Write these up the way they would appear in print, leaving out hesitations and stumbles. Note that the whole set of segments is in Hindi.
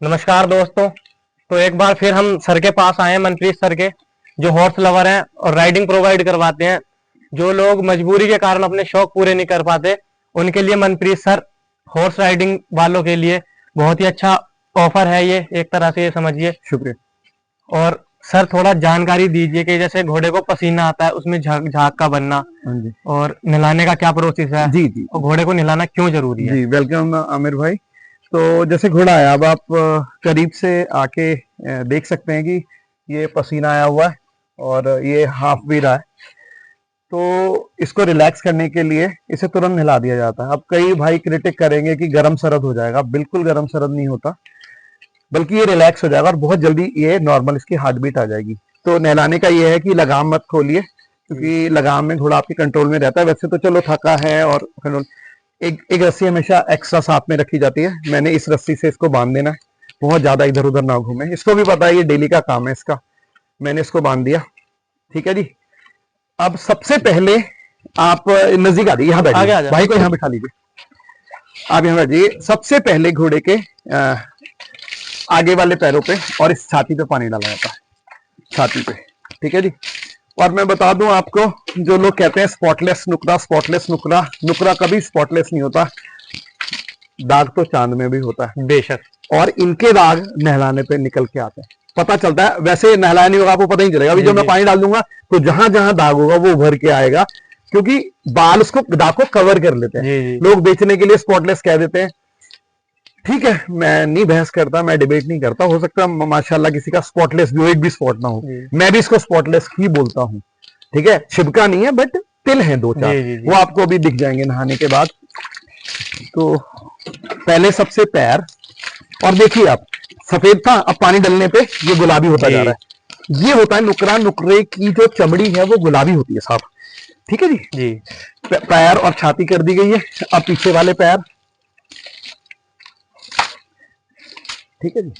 नमस्कार दोस्तों। तो एक बार फिर हम सर के पास आए हैं, मनप्रीत सर के, जो हॉर्स लवर हैं और राइडिंग प्रोवाइड करवाते हैं। जो लोग मजबूरी के कारण अपने शौक पूरे नहीं कर पाते, उनके लिए मनप्रीत सर हॉर्स राइडिंग वालों के लिए बहुत ही अच्छा ऑफर है ये, एक तरह से ये समझिए। शुक्रिया। और सर थोड़ा जानकारी दीजिए कि जैसे घोड़े को पसीना आता है, उसमें झाग झाग का बनना, हाँ जी। और नहलाने का क्या प्रोसेस है, जी जी और घोड़े को नहलाना क्यों जरूरी है। जी, वेलकम आमिर भाई। तो जैसे घोड़ा आया, अब आप करीब से आके देख सकते हैं कि ये पसीना आया हुआ है और ये हाफ भी रहा है। तो इसको रिलैक्स करने के लिए इसे तुरंत नहला दिया जाता है। अब कई भाई क्रिटिक करेंगे कि गर्म सरद हो जाएगा, बिल्कुल गर्म सरद नहीं होता, बल्कि ये रिलैक्स हो जाएगा और बहुत जल्दी ये नॉर्मल इसकी हार्ट बीट आ जाएगी। तो नहलाने का ये है कि लगाम मत खोलिए, क्योंकि लगाम में घोड़ा आपके कंट्रोल में रहता है। वैसे तो चलो थका है और कंट्रोल, एक रस्सी हमेशा एक्स्ट्रा साथ में रखी जाती है। मैंने इस रस्सी से इसको बांध देना है, बहुत ज्यादा इधर उधर ना घूमे। इसको भी पता है ये डेली का काम है इसका। मैंने इसको बांध दिया, ठीक है जी। अब सबसे पहले आप नजदीक आ जाइए, यहाँ बैठिए, भाई को यहाँ बिठा लीजिए। आप यहाँ बैठिए। सबसे पहले घोड़े के आगे वाले पैरों पे और इस छाती पे पानी डाला जाता है, छाती पे, ठीक है जी। और मैं बता दूं आपको, जो लोग कहते हैं स्पॉटलेस नुकरा, स्पॉटलेस नुकरा, नुकरा कभी स्पॉटलेस नहीं होता। दाग तो चांद में भी होता है बेशक। और इनके दाग नहलाने पे निकल के आते हैं, पता चलता है। वैसे नहलाया नहीं होगा, आपको पता ही चलेगा। अभी जब मैं पानी डाल दूंगा तो जहां जहां दाग होगा वो उभर के आएगा, क्योंकि बाल उसको दाग को कवर कर लेते हैं। लोग बेचने के लिए स्पॉटलेस कह देते हैं, ठीक है, मैं नहीं बहस करता, मैं डिबेट नहीं करता। हो सकता है माशाल्लाह किसी का स्पॉटलेस भी हो, एक भी स्पॉट ना हो, मैं भी इसको स्पॉटलेस ही बोलता हूँ, ठीक है। छिपका नहीं है, बट तिल है दो चार, वो आपको अभी दिख जाएंगे नहाने के बाद। तो पहले सबसे पैर, और देखिए आप, सफेद था, अब पानी डालने पे ये गुलाबी होता जा रहा है। ये होता है नुकरा। नुकरे की जो चमड़ी है वो गुलाबी होती है साहब, ठीक है जी। पैर और छाती कर दी गई है। अब पीछे वाले पैर, ठीक है जी।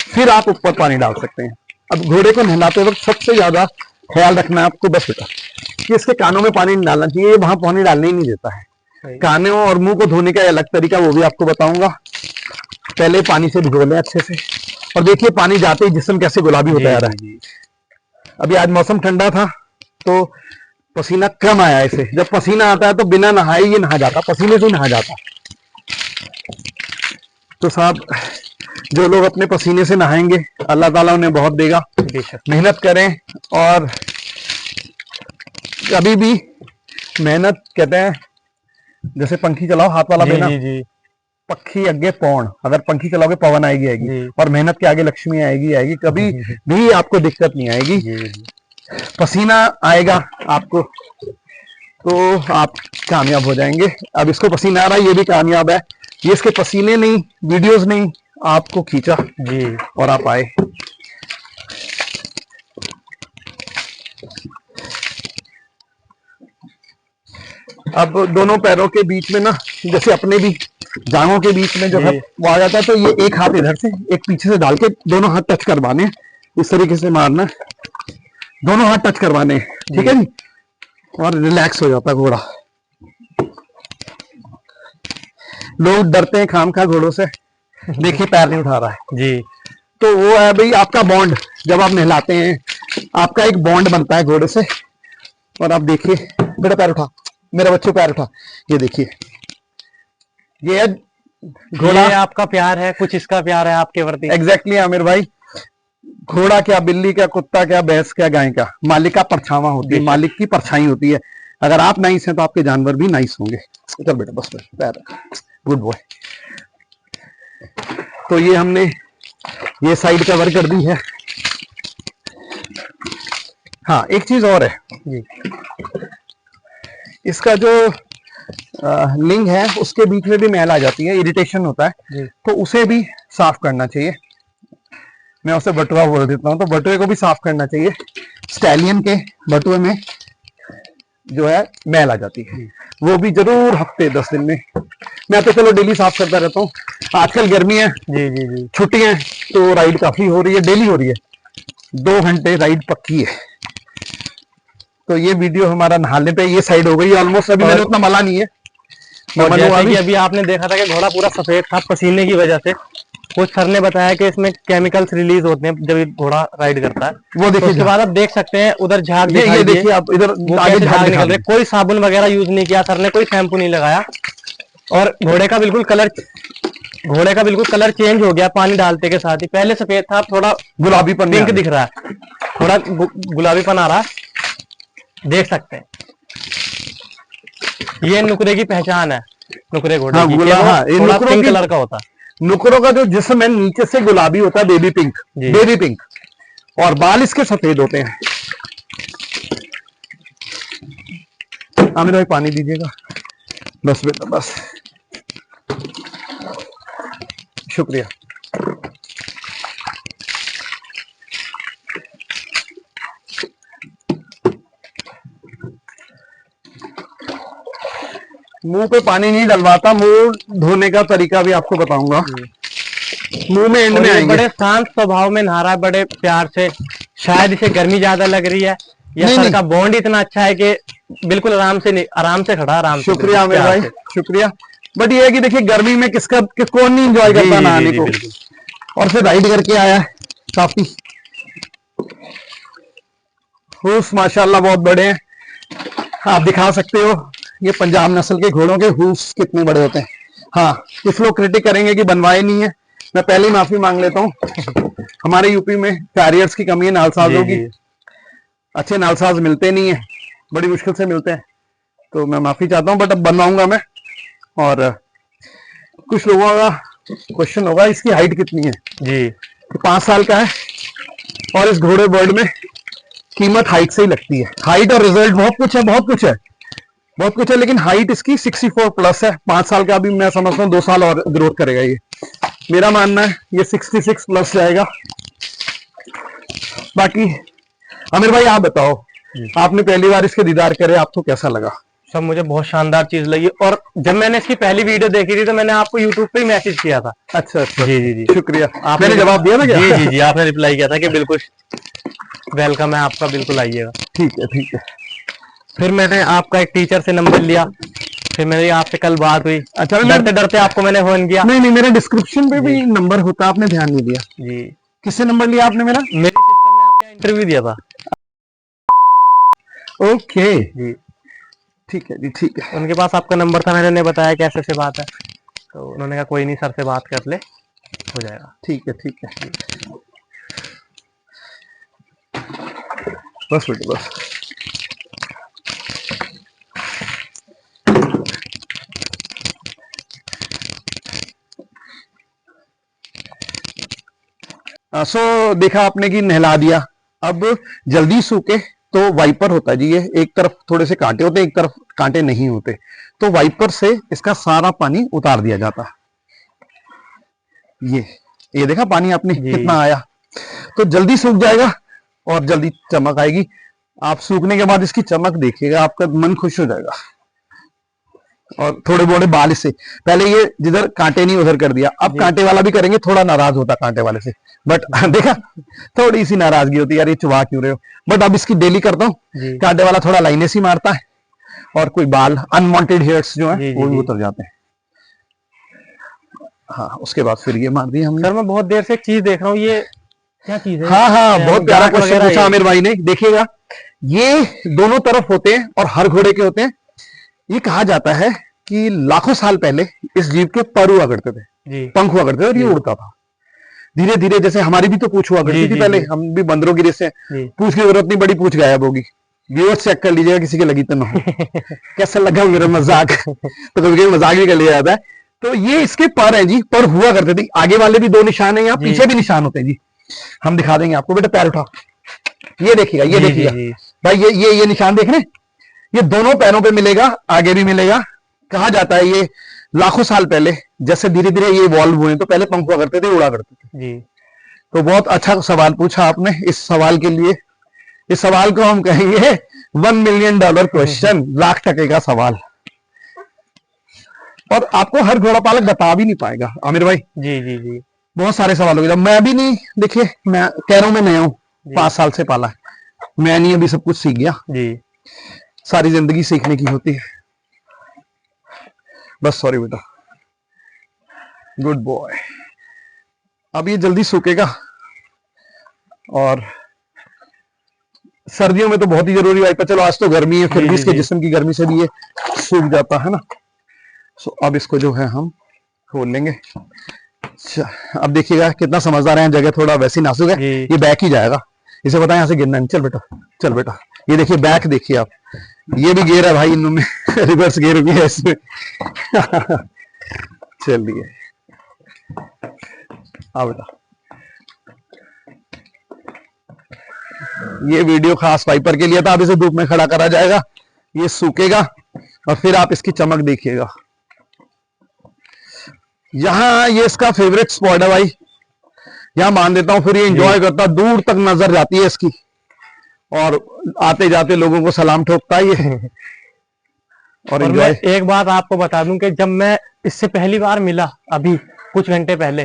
फिर आप ऊपर पानी डाल सकते हैं। अब घोड़े को नहलाते वक्त सबसे ज्यादा ख्याल रखना है आपको, बस बेटा, कि इसके कानों में पानी नहीं डालना चाहिए, वहां पानी डालने ही नहीं देता है। कानों और मुंह को धोने का अलग तरीका, वो भी आपको बताऊंगा। पहले पानी से भिगो लें अच्छे से, और देखिए पानी जाते ही जिस्म कैसे गुलाबी होता जा रहा है। अभी आज मौसम ठंडा था तो पसीना कम आया इसे। जब पसीना आता है तो बिना नहाए ये नहा जाता, पसीने से ही नहा जाता। तो साहब, जो लोग अपने पसीने से नहाएंगे अल्लाह ताला उन्हें बहुत देगा। मेहनत करें, और कभी भी मेहनत, कहते हैं जैसे पंखी चलाओ हाथ वाला देना, पक्षी आगे पौन, अगर पंखी चलाओगे पवन आएगी आएगी, और मेहनत के आगे लक्ष्मी आएगी आएगी, कभी भी आपको दिक्कत नहीं आएगी। पसीना आएगा आपको तो आप कामयाब हो जाएंगे। अब इसको पसीना आ रहा है, ये भी कामयाब है। ये इसके पसीने नहीं, वीडियोस नहीं, आपको खींचा जी और आप आए। अब दोनों पैरों के बीच में ना, जैसे अपने भी जांघों के बीच में जो है वो आ जाता है, तो ये एक हाथ इधर से एक पीछे से डाल के दोनों हाथ टच करवाने, इस तरीके से मारना, दोनों हाथ टच करवाने, ठीक है जी। और रिलैक्स हो जाता है घोड़ा। लोग डरते हैं खाम खा घोड़ों से, देखिए पैर नहीं उठा रहा है जी। तो वो है भाई आपका बॉन्ड, जब आप नहलाते हैं आपका एक बॉन्ड बनता है घोड़े से। और आप देखिए, बेटा पैर उठा, मेरा बच्चों पैर उठा, ये देखिए, ये घोड़ा आपका प्यार है, कुछ इसका प्यार है आपके प्रति। एग्जैक्टली आमिर भाई, घोड़ा क्या, बिल्ली क्या, कुत्ता क्या, भैंस क्या, गाय क्या, मालिक का परछावा होती है, मालिक की परछाई होती है। अगर आप नाइस हैं तो आपके जानवर भी नाइस होंगे। चल बेटा बस बस, पैर, गुड बॉय। तो ये हमने ये साइड कवर कर दी है। हाँ, एक चीज और है जी, इसका जो लिंग है उसके बीच में भी मैल आ जाती है, इरिटेशन होता है, तो उसे भी साफ करना चाहिए। मैं उसे बटुआ बोल देता हूँ, तो बटुए को भी साफ करना चाहिए। स्टैलियन के बटुए में जो है मैल आ जाती है, वो भी जरूर हफ्ते 10 दिन में। मैं तो चलो डेली साफ करता रहता हूँ। आजकल गर्मी है जी जी जी, छुट्टियां हैं, तो राइड काफी हो रही है, डेली हो रही है, 2 घंटे राइड पक्की है। तो ये वीडियो हमारा नहाने पे ये साइड हो गई ऑलमोस्ट। अभी मैंने उतना मला नहीं है, और जैसे कि अभी आपने देखा था कि घोड़ा पूरा सफेद था पसीने की वजह से। कुछ सर ने बताया कि इसमें केमिकल्स रिलीज होते हैं जब ये घोड़ा राइड करता है। वो तो देखिए, उसके बाद आप देख सकते हैं उधर झाग ये दिखाई दिए। देखिए आप इधर वो आगे कैसे झाग झाग दिखा निकल रहे, कोई साबुन वगैरह यूज नहीं किया सर ने, कोई शैम्पू नहीं लगाया। और घोड़े का बिल्कुल कलर चेंज हो गया पानी डालते के साथ ही। पहले सफेद था, अब थोड़ा गुलाबीपन पिंक दिख रहा है, थोड़ा गुलाबीपन आ रहा है, देख सकते हैं। ये नुकरे की पहचान है, नुकरे घोड़े की, कि हाँ, वो थोड़ा पिंक कलर का होता है। नुकरों का जो जिस्म है नीचे से गुलाबी होता है, बेबी पिंक, और बाल इसके सफेद होते हैं। आमिर भाई पानी दीजिएगा, बस बेटा बस, शुक्रिया। मुंह पे पानी नहीं डलवाता, मुंह धोने का तरीका भी आपको बताऊंगा, मुंह में एंड में आएंगे। बड़े शांत स्वभाव में नहा रहा है, बड़े प्यार से। शायद इसे गर्मी ज्यादा लग रही है, या सर का बॉन्ड इतना अच्छा है कि बिल्कुल आराम से खड़ा, आराम से। शुक्रिया आमिर भाई, शुक्रिया। बट ये है कि देखिए गर्मी में कौन नहीं एंजॉय करता नहाने को, और फिर राइड करके आया है काफी। हूफ माशाल्लाह बहुत बड़े हैं, आप दिखा सकते हो। ये पंजाब नस्ल के घोड़ों के हूफ कितने बड़े होते हैं। हाँ, कुछ लोग क्रिटिक करेंगे कि बनवाए नहीं है, मैं पहले ही माफी मांग लेता हूँ। हमारे यूपी में कैरियर्स की कमी है, नालसाजों की। अच्छे नालसाज मिलते नहीं है, बड़ी मुश्किल से मिलते हैं, तो मैं माफी चाहता हूँ, बट अब बनवाऊंगा मैं। और कुछ लोगों का क्वेश्चन होगा इसकी हाइट कितनी है जी, तो 5 साल का है, और इस घोड़े वर्ल्ड में कीमत हाइट से ही लगती है। हाइट और रिजल्ट बहुत कुछ है, लेकिन हाइट इसकी 64 प्लस है। 5 साल का अभी मैं समझता हूँ 2 साल और ग्रोथ करेगा ये, मेरा मानना है ये 66 प्लस जाएगा। बाकी आमिर भाई आप बताओ, आपने पहली बार इसके दीदार करे, आपको कैसा लगा? सब मुझे बहुत शानदार चीज लगी, और जब मैंने इसकी पहली वीडियो देखी थी तो मैंने आपको यूट्यूब पे ही मैसेज किया था। अच्छा, जी, शुक्रिया, आपने जवाब दिया ना क्या? जी, आपने रिप्लाई किया था कि बिल्कुल वेलकम है आपका, बिल्कुल आइएगा। ठीक है। फिर मैंने आपका एक टीचर से नंबर लिया, फिर मेरी आपसे कल बात हुई। अच्छा, डरते आपको मैंने फोन किया। नहीं, मेरे डिस्क्रिप्शन पे भी नंबर होता, आपने ध्यान नहीं दिया जी। किससे नंबर लिया आपने मेरा? मेरी सिस्टर ने आपका इंटरव्यू दिया था। ओके जी, ठीक है जी, ठीक है। उनके पास आपका नंबर था, मैंने उन्हें बताया कि ऐसे बात है, तो उन्होंने कहा कोई नहीं सर से बात कर ले, हो जाएगा। ठीक है। बस बेटे बस। सो देखा आपने कि नहला दिया। अब जल्दी सूखे तो वाइपर होता है जी, ये एक तरफ थोड़े से कांटे होते हैं, एक तरफ कांटे नहीं होते, तो वाइपर से इसका सारा पानी उतार दिया जाता है। ये देखा पानी आपने कितना आया, तो जल्दी सूख जाएगा और जल्दी चमक आएगी। आप सूखने के बाद इसकी चमक देखिएगा, आपका मन खुश हो जाएगा। और थोड़े बोड़े बाल इससे, पहले ये जिधर कांटे नहीं उधर कर दिया, अब कांटे वाला भी करेंगे, थोड़ा नाराज होता कांटे वाले से, बट देखा थोड़ी सी नाराजगी होती है, यार ये चुवा क्यों रहे हो। बट अब इसकी डेली करता हूँ, कांटे वाला थोड़ा लाइने सी मारता है, और कोई बाल अनवांटेड हेयर्स जो है वो भी उतर जाते हैं। हाँ, उसके बाद फिर ये मार दिया हमने। सर मैं बहुत देर से एक चीज देख रहा हूँ, ये क्या चीज है? हाँ, बहुत प्यारा क्वेश्चन पूछा आमिर भाई ने। देखिएगा, ये दोनों तरफ होते हैं और हर घोड़े के होते हैं। ये कहा जाता है कि लाखों साल पहले इस जीव के पर हुआ करते थे, पंख हुआ करते थे, और ये उड़ता था। धीरे धीरे, जैसे हमारी भी तो पूछ हुआ करती थी पहले, हम भी बंदरों गिरे से, पूछ की जरूरत नहीं, बड़ी पूछ गायब होगी। व्यूअर्स चेक कर लीजिएगा, किसी के लगी तो ना हो। कैसा लगा मेरा मजाक? तो कभी कभी मजाक भी कर लिया जाता है। तो ये इसके पर है जी, पर हुआ करते थे। आगे वाले भी 2 निशान है, यहाँ पीछे भी निशान होते हैं जी, हम दिखा देंगे आपको। बेटा पैर उठा, ये देखिएगा, ये देखिएगा भाई, ये निशान देख रहे हैं, ये दोनों पैरों पे मिलेगा, आगे भी मिलेगा। कहा जाता है ये लाखों साल पहले, जैसे धीरे धीरे ये इवॉल्व हुए, तो पहले पंख हुआ करते थे, उड़ा करते थे जी। तो बहुत अच्छा सवाल पूछा आपने। इस सवाल के लिए, इस सवाल को हम कहेंगे $1 मिलियन क्वेश्चन, लाख टके का सवाल। और आपको हर घोड़ा पालक बता भी नहीं पाएगा आमिर भाई। जी। बहुत सारे सवाल हो गए, मैं भी नहीं, देखिए मैं कह रहा हूं, मैं नया हूं, 5 साल से पाला है, मैं नहीं अभी सब कुछ सीख गया जी। सारी जिंदगी सीखने की होती है। बस सॉरी बेटा, गुड बॉय। अब ये जल्दी सूखेगा और सर्दियों में तो बहुत ही जरूरी वाइपर। चलो आज तो गर्मी है, फिर भी इसके जिस्म की गर्मी से भी ये सूख जाता है ना। सो अब इसको जो है हम खोल लेंगे। अब देखिएगा कितना समझदार है, जगह थोड़ा वैसी नाजुक है, ये बैक ही जाएगा। इसे पता है यहाँ से गिरना नहीं। चल बेटा, चल बेटा, ये देखिए बैक देखिए आप, ये भी गियर है भाई इनमें रिवर्स गियर भी है इसमें चलिए हाँ बेटा, ये वीडियो खास वाइपर के लिए था। अब इसे धूप में खड़ा करा जाएगा, ये सूखेगा और फिर आप इसकी चमक देखिएगा। यहाँ ये इसका फेवरेट स्पॉट है भाई, यहाँ मान देता हूँ, फिर ये एंजॉय करता, दूर तक नजर जाती है इसकी और आते जाते लोगों को सलाम ठोकता है ये और मैं एक बात आपको बता दूं कि जब मैं इससे पहली बार मिला अभी कुछ घंटे पहले,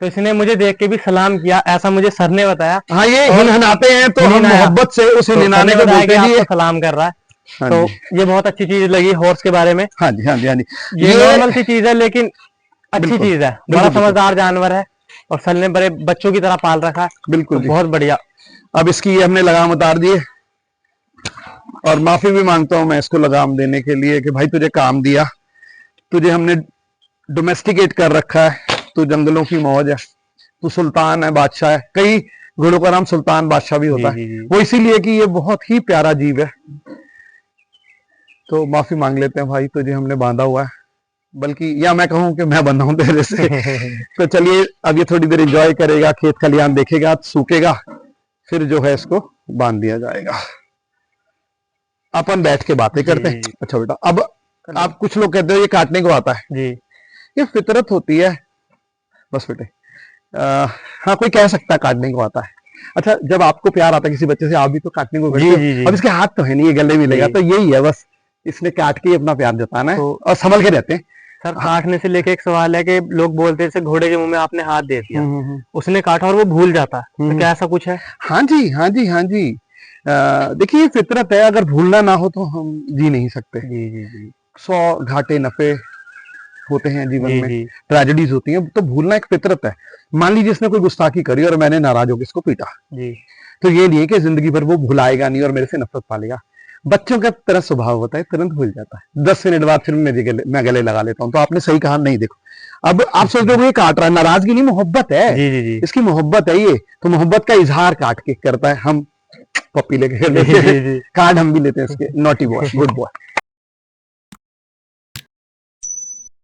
तो इसने मुझे देख के भी सलाम किया, ऐसा मुझे सर ने बताया। हाँ, ये हिनहिनाते हैं तो हम मोहब्बत से उसे निनाने को बोलते हैं, सलाम कर रहा है। तो ये बहुत अच्छी चीज लगी हॉर्स के बारे में। हाँ जी, हाँ जी, हाँ जी, ये नॉर्मल सी चीज है लेकिन अच्छी चीज है, बड़ा समझदार जानवर है और सर ने बड़े बच्चों की तरह पाल रखा है। बिल्कुल, तो बहुत बढ़िया। अब इसकी हमने लगाम उतार दिए और माफी भी मांगता हूं मैं इसको लगाम देने के लिए कि भाई तुझे काम दिया, तुझे हमने डोमेस्टिकेट कर रखा है, तू जंगलों की मौज है, तू सुल्तान है, बादशाह है। कई घोड़ों का नाम सुल्तान बादशाह भी होता है, वो इसीलिए कि ये बहुत ही प्यारा जीव है। तो माफी मांग लेते हैं भाई, तुझे हमने बांधा हुआ है, बल्कि या मैं कहूं कि मैं बंधा हूं तेरे से तो चलिए अब ये थोड़ी देर एंजॉय करेगा, खेत खलियान देखेगा, सूखेगा, फिर जो है इसको बांध दिया जाएगा। अपन बैठ के बातें करते हैं। अच्छा बेटा, अब आप कुछ लोग कहते हो ये काटने को आता है जी, ये फितरत होती है बस बेटे। हाँ, कोई कह सकता है काटने को आता है। अच्छा, जब आपको प्यार आता है किसी बच्चे से, आप भी तो काटने को करते हो। अब इसके हाथ तो है नहीं, ये गले मिलेगा, तो यही है बस, इसने काट के अपना प्यार जताना है और संभल के रहते हैं। सर, काटने से लेके एक सवाल है कि लोग बोलते हैं घोड़े के मुंह में आपने हाथ दे दिया, उसने काटा और वो भूल जाता है, तो क्या ऐसा कुछ है? हाँ जी, हाँ जी, हाँ जी। देखिए ये फितरत है, अगर भूलना ना हो तो हम जी नहीं सकते। जी जी जी। 100 घाटे नफे होते हैं जीवन में, ट्रेजेडीज होती हैं, तो भूलना एक फितरत है। मान लीजिए इसने कोई गुस्ताखी करी और मैंने नाराज होकर इसको पीटा जी, तो ये नहीं है कि जिंदगी भर वो भुलाएगा नहीं और मेरे से नफरत पालेगा। बच्चों का तरह स्वभाव होता है, तुरंत भूल जाता है, 10 मिनट बाद फिर मैं गले लगा लेता हूँ। तो आपने सही कहा। नहीं, देखो अब आप सोच रहे हो ये काट रहा है, नाराजगी नहीं, मोहब्बत है। जी जी जी। इसकी मोहब्बत है ये, तो मोहब्बत का इजहार काट के करता है। हम पप्पी लेके काट हम भी लेते हैं इसके। Naughty boy, good boy.